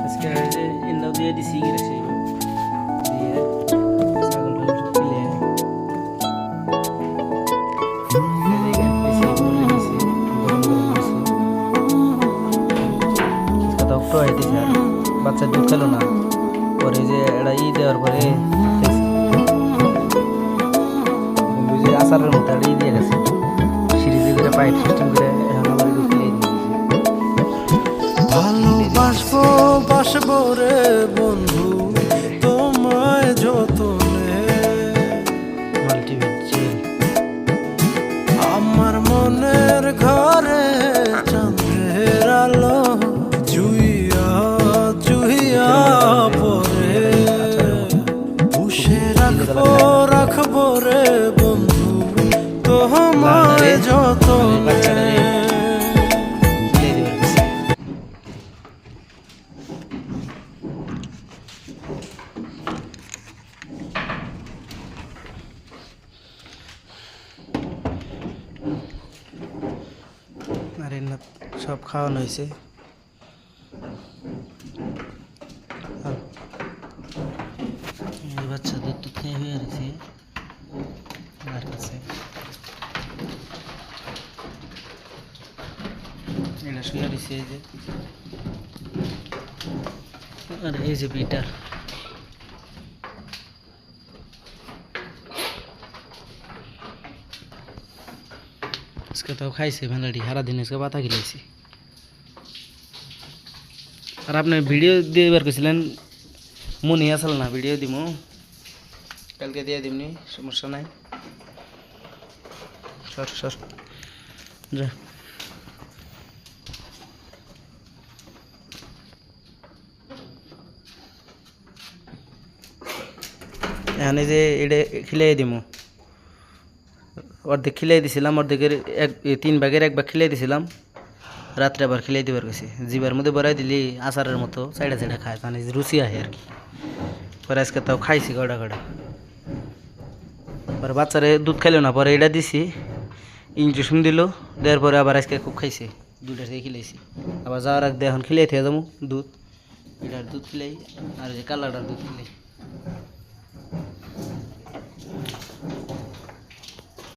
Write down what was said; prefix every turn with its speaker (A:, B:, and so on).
A: আজকে ইন্দাও দিয়ে দিছি গেছে দিয়ে ছাগল তুলে বাচ্চা দুধ খেলো না পরে যে এটা দেওয়ার পরে আচারের মতো এটা দিয়ে গেছে সিরিজে করে পাইপ সিস্টেম করে এখন আবার দুধ খেলে
B: ভালোবাসবো বাসবো রে বন্ধু তোমায় যতনে আমার মনের ঘরে চাঁদের আলো জুইয়া জুইয়া পরে পুষে রাখবো রে বন্ধু তোমায় যতনে
A: আরে না সব খাওয়ানো হয়েছে বাচ্চা দুধ তো খেয়ে হয়ে গেছে আর কাছে এটা শুয়ে দিছে এই যে আর এই যে বিটার আজকে তো খাইছে ভেলাডি সারাদিন আজকে পাতা খিলাইছি আর আপনি ভিডিও দিয়ে বার করছিলেন মনে আসল না ভিডিও দিমু কালকে দিয়ে দিমনি সমস্যা নাই সর সর যা এখানে যে এটা খিলাই দিমু অর্ধেক খিলাই দিছিলাম অর্ধেকের 3 ভাগের 1 ভাগ খিলাই দিছিলাম রাত্রে আবার খিলাই দিবার গেছি জিবার মধ্যে বড়াই দিলি আচারের মতো সাইডে সাইডে খায় মানে রুচি আহে আর কি পরে আজকে তাও খাইছি গড়া গড়া পরে বাচ্চারে দুধ খাইলো না পরে এটা দিছি ইঞ্জেকশন দিল দেওয়ার পরে আবার আজকে খুব খাইছে দুধটা থেকে খিলাইছি আবার যাওয়ার আগে এখন খিলাই থেকে যাবো দুধ এটার দুধ খিলাই আর যে কালারটার দুধ খিলাই